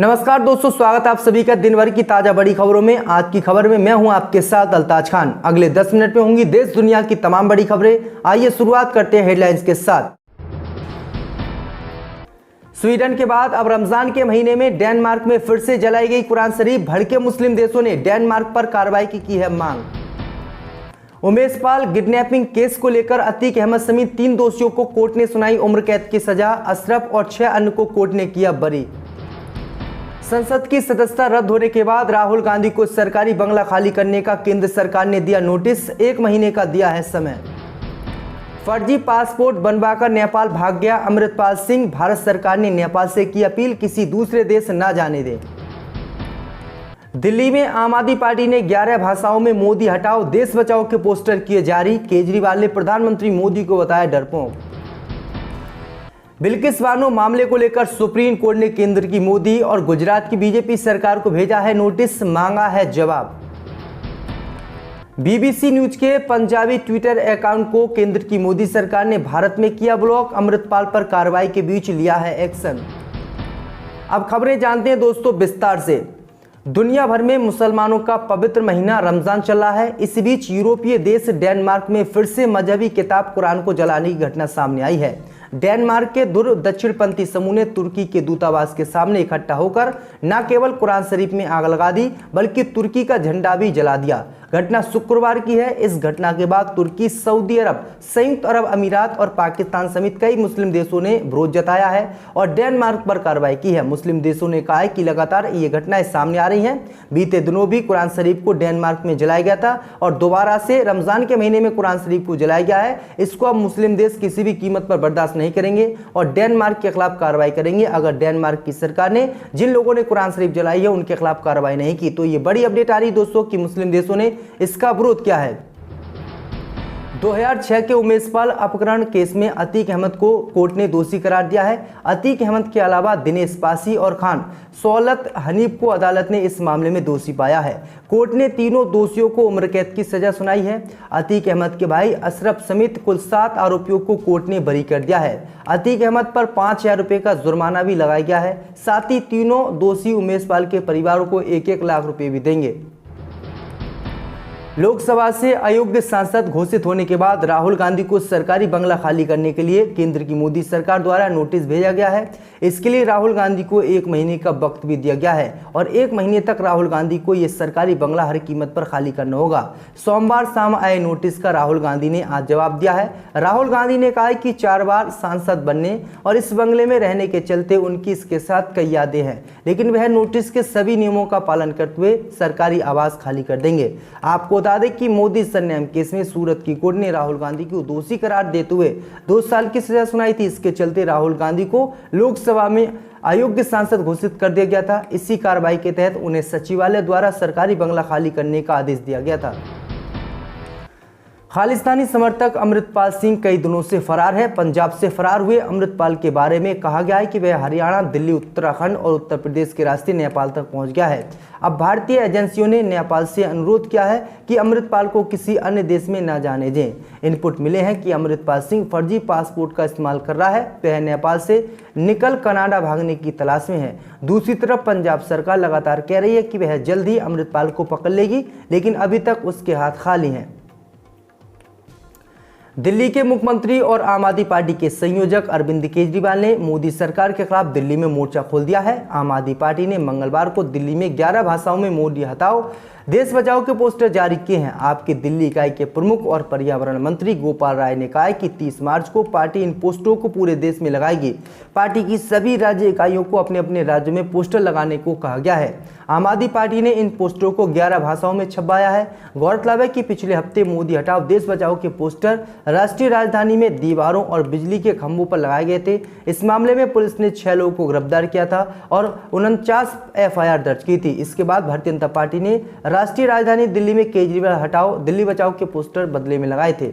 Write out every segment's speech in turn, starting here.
नमस्कार दोस्तों, स्वागत है आप सभी का दिन भर की ताजा बड़ी खबरों में। आज की खबर में मैं हूं आपके साथ अल्ताज खान। अगले 10 मिनट में होंगी देश दुनिया की तमाम बड़ी खबरें। आइए शुरुआत करते हैं हेडलाइंस के साथ। स्वीडन के बाद अब रमजान के महीने में डेनमार्क में फिर से जलाई गई कुरान शरीफ। भड़के मुस्लिम देशों ने डेनमार्क पर कार्रवाई की है मांग। उमेश पाल किडनैपिंग केस को लेकर अतीक अहमद समेत 3 दोषियों को कोर्ट ने सुनाई उम्र कैद की सजा। अशरफ और 6 अन्य को कोर्ट ने किया बरी। संसद की सदस्यता रद्द होने के बाद राहुल गांधी को सरकारी बंगला खाली करने का केंद्र सरकार ने दिया नोटिस। 1 महीने का दिया है समय। फर्जी पासपोर्ट बनवाकर नेपाल भाग गया अमृतपाल सिंह। भारत सरकार ने नेपाल से की अपील, किसी दूसरे देश न जाने दें। दिल्ली में आम आदमी पार्टी ने 11 भाषाओं में मोदी हटाओ देश बचाओ के पोस्टर किए जारी। केजरीवाल ने प्रधानमंत्री मोदी को बताया डरपोक। बिल्किस बानो मामले को लेकर सुप्रीम कोर्ट ने केंद्र की मोदी और गुजरात की बीजेपी सरकार को भेजा है नोटिस, मांगा है जवाब। बीबीसी न्यूज के पंजाबी ट्विटर अकाउंट को केंद्र की मोदी सरकार ने भारत में किया ब्लॉक। अमृतपाल पर कार्रवाई के बीच लिया है एक्शन। अब खबरें जानते हैं दोस्तों विस्तार से। दुनिया भर में मुसलमानों का पवित्र महीना रमजान चल रहा है। इस बीच यूरोपीय देश डेनमार्क में फिर से मजहबी किताब कुरान को जलाने की घटना सामने आई है। डेनमार्क के दूर दक्षिणपंथी समूह ने तुर्की के दूतावास के सामने इकट्ठा होकर न केवल कुरान शरीफ में आग लगा दी बल्कि तुर्की का झंडा भी जला दिया। घटना शुक्रवार की है। इस घटना के बाद तुर्की, सऊदी अरब, संयुक्त अरब अमीरात और पाकिस्तान समेत कई मुस्लिम देशों ने विरोध जताया है और डेनमार्क पर कार्रवाई की है। मुस्लिम देशों ने कहा है कि लगातार ये घटनाएं सामने आ रही हैं। बीते दिनों भी कुरान शरीफ को डेनमार्क में जलाया गया था और दोबारा से रमजान के महीने में कुरान शरीफ को जलाया गया है। इसको अब मुस्लिम देश किसी भी कीमत पर बर्दाश्त नहीं करेंगे और डेनमार्क के खिलाफ कार्रवाई करेंगे। अगर डेनमार्क की सरकार ने जिन लोगों ने कुरान शरीफ जलाई है उनके खिलाफ कार्रवाई नहीं की तो ये बड़ी अपडेट आ रही दोस्तों कि मुस्लिम देशों ने इसका विरोध किया है। 2006 के उमेश पाल अपहरण केस में अतीक अहमद को कोर्ट ने दोषी करार दिया है। अतीक अहमद के अलावा दिनेश पासी और खान सौलत हनीफ को अदालत ने इस मामले में दोषी पाया है। कोर्ट ने तीनों दोषियों को उम्र कैद की सजा सुनाई है। अतीक अहमद के भाई अशरफ समेत कुल 7 आरोपियों को कोर्ट ने बरी कर दिया है। अतीक अहमद पर 5,000 रुपये का जुर्माना भी लगाया गया है। साथ ही तीनों दोषी उमेश पाल के परिवारों को 1-1 लाख रुपये भी देंगे। लोकसभा से अयोग्य सांसद घोषित होने के बाद राहुल गांधी को सरकारी बंगला खाली करने के लिए केंद्र की मोदी सरकार द्वारा नोटिस भेजा गया है। इसके लिए राहुल गांधी को 1 महीने का वक्त भी दिया गया है और 1 महीने तक राहुल गांधी को यह सरकारी बंगला हर कीमत पर खाली करना होगा। सोमवार शाम आए नोटिस का राहुल गांधी ने आज जवाब दिया है। राहुल गांधी ने कहा कि 4 बार सांसद बनने और इस बंगले में रहने के चलते उनकी इसके साथ कई यादें हैं, लेकिन वह नोटिस के सभी नियमों का पालन करते हुए सरकारी आवास खाली कर देंगे। आपको बता दें कि मोदी सरनेम केस में सूरत की कोर्ट ने राहुल गांधी को दोषी करार देते हुए 2 साल की सजा सुनाई थी। इसके चलते राहुल गांधी को लोकसभा में अयोग्य सांसद घोषित कर दिया गया था। इसी कार्रवाई के तहत उन्हें सचिवालय द्वारा सरकारी बंगला खाली करने का आदेश दिया गया था। खालिस्तानी समर्थक अमृतपाल सिंह कई दिनों से फरार है। पंजाब से फरार हुए अमृतपाल के बारे में कहा गया है कि वह हरियाणा, दिल्ली, उत्तराखंड और उत्तर प्रदेश के रास्ते नेपाल तक पहुंच गया है। अब भारतीय एजेंसियों ने नेपाल से अनुरोध किया है कि अमृतपाल को किसी अन्य देश में न जाने दें। इनपुट मिले हैं कि अमृतपाल सिंह फर्जी पासपोर्ट का इस्तेमाल कर रहा है। वह नेपाल से निकल कनाडा भागने की तलाश में है। दूसरी तरफ पंजाब सरकार लगातार कह रही है कि वह जल्द ही अमृतपाल को पकड़ लेगी, लेकिन अभी तक उसके हाथ खाली हैं। दिल्ली के मुख्यमंत्री और आम आदमी पार्टी के संयोजक अरविंद केजरीवाल ने मोदी सरकार के खिलाफ दिल्ली में मोर्चा खोल दिया है। आम आदमी पार्टी ने मंगलवार को दिल्ली में 11 भाषाओं में मोदी हटाओ देश बचाओ के पोस्टर जारी किए हैं। आपकी दिल्ली इकाई के प्रमुख और पर्यावरण मंत्री गोपाल राय ने कहा है कि 30 मार्च को पार्टी इन पोस्टरों को पूरे देश में लगाएगी। पार्टी की सभी राज्य इकाइयों को अपने अपने राज्य में पोस्टर लगाने को कहा गया है। आम आदमी पार्टी ने इन पोस्टरों को 11 भाषाओं में छपवाया है। गौरतलब है कि पिछले हफ्ते मोदी हटाओ देश बचाओ के पोस्टर राष्ट्रीय राजधानी में दीवारों और बिजली के खंभों पर लगाए गए थे। इस मामले में पुलिस ने 6 लोगों को गिरफ्तार किया था और 49 FIR दर्ज की थी। इसके बाद भारतीय जनता पार्टी ने राष्ट्रीय राजधानी दिल्ली में केजरीवाल हटाओ दिल्ली बचाओ के पोस्टर बदले में लगाए थे।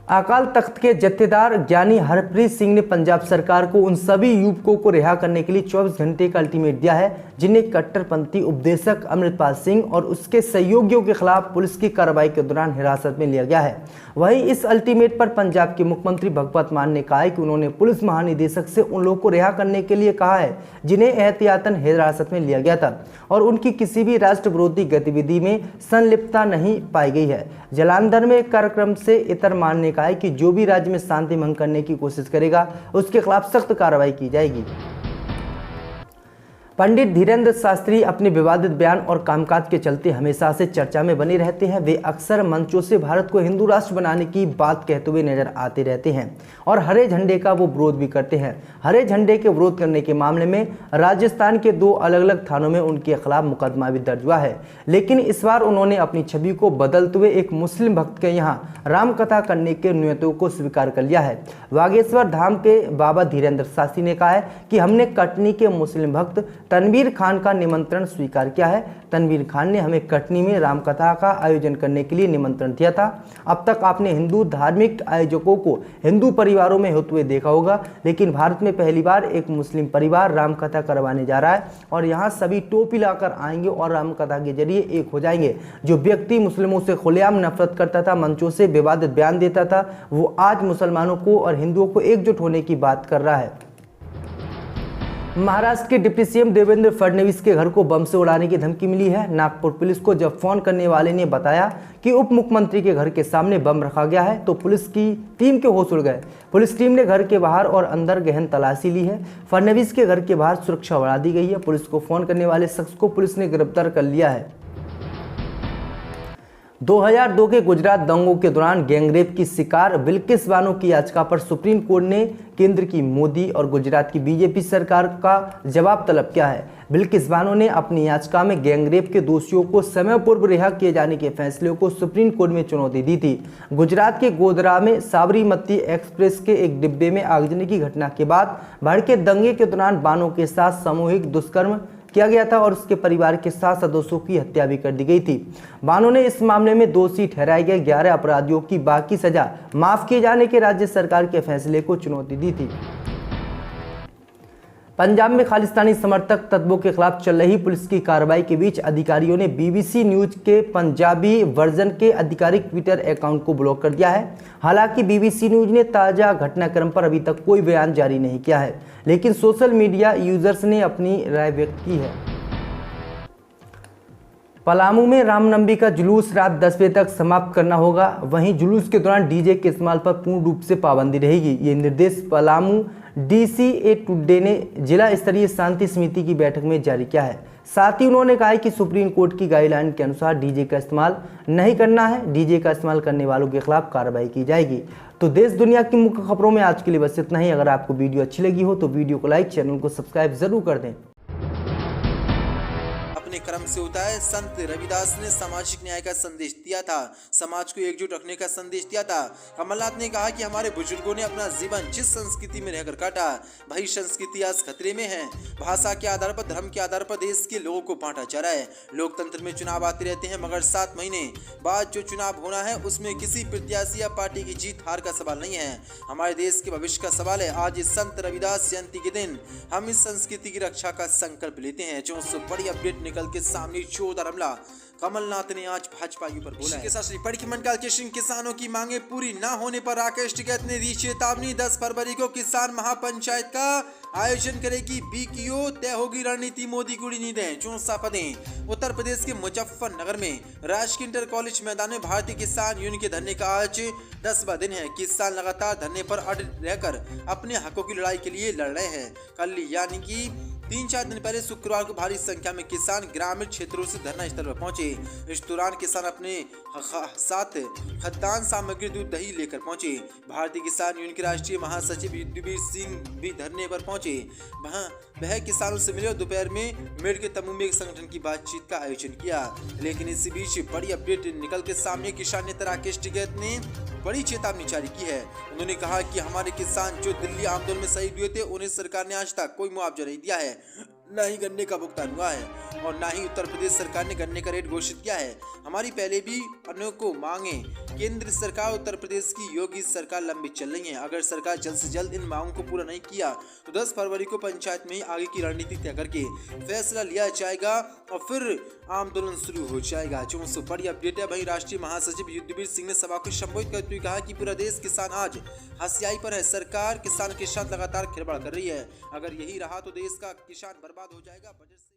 अकाल तख्त के जत्थेदार ज्ञानी हरप्रीत सिंह ने पंजाब सरकार को उन सभी युवकों को रिहा करने के लिए 24 घंटे का अल्टीमेट दिया है जिन्हें कट्टरपंथी उपदेशक अमृतपाल सिंह और उसके सहयोगियों के खिलाफ पुलिस की कार्रवाई के दौरान हिरासत में लिया गया है। वहीं इस अल्टीमेट पर पंजाब के मुख्यमंत्री भगवंत मान ने कहा है कि उन्होंने पुलिस महानिदेशक से उन लोगों को रिहा करने के लिए कहा है जिन्हें एहतियातन हिरासत में लिया गया था और उनकी किसी भी राष्ट्र विरोधी गतिविधि में संलिप्तता नहीं पाई गई है। जालंधर में एक कार्यक्रम से इतर मान ने कहा है कि जो भी राज्य में शांति भंग करने की कोशिश करेगा उसके खिलाफ सख्त कार्रवाई की जाएगी। पंडित धीरेन्द्र शास्त्री अपने विवादित बयान और कामकाज के चलते हमेशा से चर्चा में बने रहते हैं। वे अक्सर मंचों से भारत को हिंदू राष्ट्र बनाने की बात कहते हुए नजर आते रहते हैं और हरे झंडे का वो विरोध भी करते हैं। हरे झंडे के विरोध करने के मामले में राजस्थान के 2 अलग अलग थानों में उनके खिलाफ मुकदमा भी दर्ज हुआ है, लेकिन इस बार उन्होंने अपनी छवि को बदलते हुए एक मुस्लिम भक्त के यहाँ रामकथा करने के न्यूनतम को स्वीकार कर लिया है। बागेश्वर धाम के बाबा धीरेन्द्र शास्त्री ने कहा है कि हमने कटनी के मुस्लिम भक्त तनवीर खान का निमंत्रण स्वीकार किया है। तनवीर खान ने हमें कटनी में रामकथा का आयोजन करने के लिए निमंत्रण दिया था। अब तक आपने हिंदू धार्मिक आयोजकों को हिंदू परिवारों में होते हुए देखा होगा, लेकिन भारत में पहली बार एक मुस्लिम परिवार रामकथा करवाने जा रहा है और यहाँ सभी टोपी लाकर आएंगे और रामकथा के जरिए एक हो जाएंगे। जो व्यक्ति मुस्लिमों से खुलेआम नफरत करता था, मंचों से विवादित बयान देता था, वो आज मुसलमानों को और हिंदुओं को एकजुट होने की बात कर रहा है। महाराष्ट्र के डिप्टी सीएम देवेंद्र फडणवीस के घर को बम से उड़ाने की धमकी मिली है। नागपुर पुलिस को जब फोन करने वाले ने बताया कि उप मुख्यमंत्री के घर के सामने बम रखा गया है तो पुलिस की टीम के होश उड़ गए। पुलिस टीम ने घर के बाहर और अंदर गहन तलाशी ली है। फडणवीस के घर के बाहर सुरक्षा बढ़ा दी गई है। पुलिस को फोन करने वाले शख्स को पुलिस ने गिरफ्तार कर लिया है। 2002 के गुजरात दंगों के दौरान गैंगरेप की शिकार बिल्किस बानो की याचिका पर सुप्रीम कोर्ट ने केंद्र की मोदी और गुजरात की बीजेपी सरकार का जवाब तलब किया है। बिल्किस बानो ने अपनी याचिका में गैंगरेप के दोषियों को समय पूर्व रिहा किए जाने के फैसले को सुप्रीम कोर्ट में चुनौती दी थी। गुजरात के गोधरा में साबरमती एक्सप्रेस के एक डिब्बे में आगजनी की घटना के बाद भड़के दंगे के दौरान बानो के साथ सामूहिक दुष्कर्म किया गया था और उसके परिवार के 7 सदस्यों की हत्या भी कर दी गई थी। बानो ने इस मामले में दोषी ठहराए गए 11 अपराधियों की बाकी सजा माफ किए जाने के राज्य सरकार के फैसले को चुनौती दी थी। पंजाब में खालिस्तानी समर्थक तत्वों के खिलाफ चल रही पुलिस की कार्रवाई के बीच अधिकारियों ने बीबीसी न्यूज के पंजाबी वर्जन के आधिकारिक ट्विटर अकाउंट को ब्लॉक कर दिया है। हालांकि बीबीसी न्यूज ने ताजा घटनाक्रम पर अभी तक कोई बयान जारी नहीं किया है, लेकिन सोशल मीडिया यूजर्स ने अपनी राय व्यक्त की है। पलामू में रामनवमी का जुलूस रात 10 बजे तक समाप्त करना होगा। वहीं जुलूस के दौरान डीजे के इस्तेमाल पर पूर्ण रूप से पाबंदी रहेगी। ये निर्देश पलामू डीसीए टुडे ने जिला स्तरीय शांति समिति की बैठक में जारी किया है। साथ ही उन्होंने कहा है कि सुप्रीम कोर्ट की गाइडलाइन के अनुसार डीजे का इस्तेमाल नहीं करना है। डीजे का इस्तेमाल करने वालों के खिलाफ कार्रवाई की जाएगी। तो देश दुनिया की मुख्य खबरों में आज के लिए बस इतना ही। अगर आपको वीडियो अच्छी लगी हो तो वीडियो को लाइक, चैनल को सब्सक्राइब जरूर कर दें। अपने क्रम से होता है। संत रविदास ने सामाजिक न्याय का संदेश दिया था, समाज को एकजुट रखने का संदेश दिया था। कमलनाथ ने कहा कि हमारे बुजुर्गों ने अपना जीवन जिस संस्कृति में रहकर काटा, वही संस्कृति आज खतरे में है। भाषा के आधार पर, धर्म के आधार पर देश के लोगों को बांटा जा रहा है। लोकतंत्र में चुनाव आते रहते हैं, मगर 7 महीने बाद जो चुनाव होना है उसमें किसी प्रत्याशी या पार्टी की जीत हार का सवाल नहीं है, हमारे देश के भविष्य का सवाल है। आज इस संत रविदास जयंती के दिन हम इस संस्कृति की रक्षा का संकल्प लेते हैं। जो बड़ी अपडेट निकल के सामने जोरदार हमला कमलनाथ ने आज भाजपा के ऊपर बोला के साथ बड़ी मंडल के किसानों की मांगे पूरी न होने पर राकेश टिकैत ने दी चेतावनी। 10 फरवरी को किसान महापंचायत का आयोजन करेगी बीकेओ, तय होगी रणनीति, मोदी को नींदें। 64 पदें। उत्तर प्रदेश के मुजफ्फरनगर में राजकीय इंटर कॉलेज मैदान में भारतीय किसान यूनियन के धरने का आज 10वां दिन है। किसान लगातार धरने पर अड़े रहकर अपने हकों की लड़ाई के लिए लड़ रहे हैं। कल यानी कि 3-4 दिन पहले शुक्रवार को भारी संख्या में किसान ग्रामीण क्षेत्रों से धरना स्थल पर पहुंचे। इस दौरान किसान अपने साथ खाद्यान्न सामग्री, दूध, दही लेकर पहुंचे। भारतीय किसान यूनियन के राष्ट्रीय महासचिव युद्धवीर सिंह भी धरने पर पहुंचे। वह किसानों से मिले और दोपहर में मेड़ के तंबू में एक संगठन की बातचीत का आयोजन किया। लेकिन इसी बीच बड़ी अपडेट निकल के सामने किसान नेता राकेश टिकैत ने बड़ी चेतावनी जारी की है। उन्होंने कहा कि हमारे किसान जो दिल्ली आंदोलन में शहीद हुए थे, उन्हें सरकार ने आज तक कोई मुआवजा नहीं दिया है। न ही गन्ने का भुगतान हुआ है और न ही उत्तर प्रदेश सरकार ने गन्ने का रेट घोषित किया है। हमारी पहले भी अनेकों मांगे केंद्र सरकार उत्तर प्रदेश की योगी सरकार लंबित चल रही है। अगर सरकार जल्द से जल्द इन मांगों को पूरा नहीं किया तो 10 फरवरी को पंचायत में ही आगे की रणनीति तय करके फैसला लिया जाएगा और फिर आंदोलन शुरू हो जाएगा। जो बड़ी अपडेट है। वहीं राष्ट्रीय महासचिव युद्धवीर सिंह ने सभा को संबोधित करते हुए कहा कि पूरा देश किसान आज हंसियाई पर है। सरकार किसान के साथ लगातार खिलवाड़ कर रही है। अगर यही रहा तो देश का किसान बर्बाद हो जाएगा। बजट से